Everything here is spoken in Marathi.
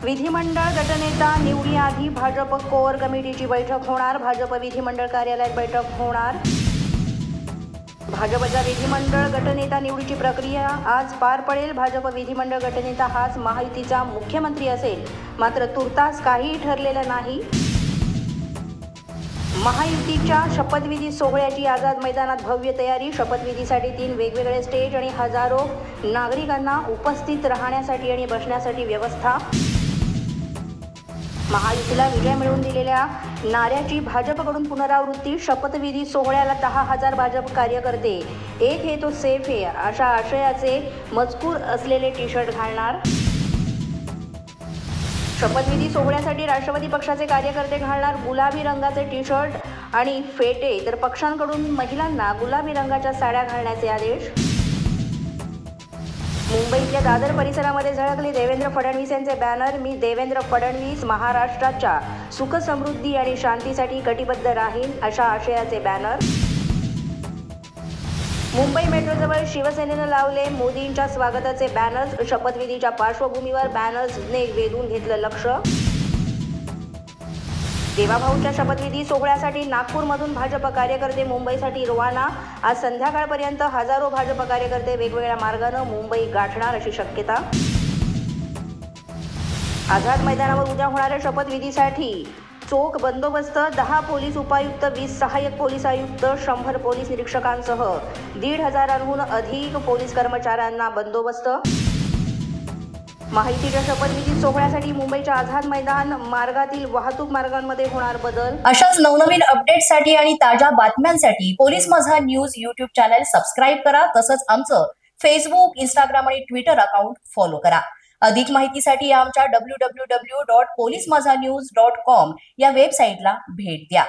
विधिमंडळ गटनेता निवडीआधी भाजप कोर कमिटीची बैठक होणार. भाजप विधिमंडळ कार्यालयात बैठक होणार. भाजपच्या विधिमंडळ गटनेता निवडीची प्रक्रिया आज पार पडेल. भाजप विधिमंडळ गटनेता हाच महायुतीचा मुख्यमंत्री असेल. मात्र तुर्तास काहीही ठरलेलं नाही. महायुतीच्या शपथविधी सोहळ्याची आझाद मैदानात भव्य तयारी. शपथविधीसाठी 3 वेगवेगळे स्टेज आणि हजारो नागरिकांना उपस्थित राहण्यासाठी आणि बसण्यासाठी व्यवस्था. महायुतीला विजय मिळवून दिलेल्या नाऱ्याची भाजपकडून पुनरावृत्ती. शपथविधी सोहळ्याला 10,000 भाजप कार्यकर्ते एक है तो सेफ है अशा आशयाचे मजकूर असलेले टी-शर्ट घालणार. शपथविधी सोहळ्यासाठी राष्ट्रवादी पक्षाचे कार्यकर्ते घालणार गुलाबी रंगाचे टी-शर्ट आणि फेटे, तर पक्षांकडून महिलांना गुलाबी रंगाच्या साड्या घालण्याचे आदेश. मुंबईतल्या दादर परिसरामध्ये झळकले देवेंद्र फडणवीस यांचे बॅनर. मी देवेंद्र फडणवीस महाराष्ट्राच्या सुख समृद्धी आणि शांतीसाठी कटिबद्ध राहीन अशा आशयाचे बॅनर. मुंबई मेट्रोजवळ शिवसेनेनं लावले मोदींच्या स्वागताचे बॅनर्स. शपथविधीच्या पार्श्वभूमीवर बॅनर्सने वेधून घेतलं लक्ष. देवाभाऊंच्या शपथविधी सोहळ्यासाठी नागपूरमधून भाजप कार्यकर्ते मुंबईसाठी रवाना. आज संध्याकाळपर्यंत हजारो भाजप कार्यकर्ते वेगवेगळ्या मार्गानं मुंबई गाठणार अशी शक्यता. आझाद मैदानावर उद्या होणाऱ्या शपथविधीसाठी चोख बंदोबस्त. 10 पोलीस उपायुक्त, 20 सहाय्यक पोलीस आयुक्त, 100 पोलीस निरीक्षकांसह 1,500हून अधिक पोलीस कर्मचाऱ्यांना बंदोबस्त. महायुतीच्या शपथविधी सोहळ्यासाठी मुंबईच्या आझाद मैदान मार्गातील वाहतूक मार्गांमध्ये होणार बदल. अशाच नवनवीन अपडेट्ससाठी आणि ताज्या बातम्यांसाठी पोलीस माझा न्यूज YouTube चॅनल सबस्क्राईब करा. तसंच आमचं फेसबुक, इंस्टाग्राम आणि ट्विटर अकाउंट फॉलो करा. अधिक माहितीसाठी आमच्या www.polismazanews.com या वेबसाईटला भेट द्या.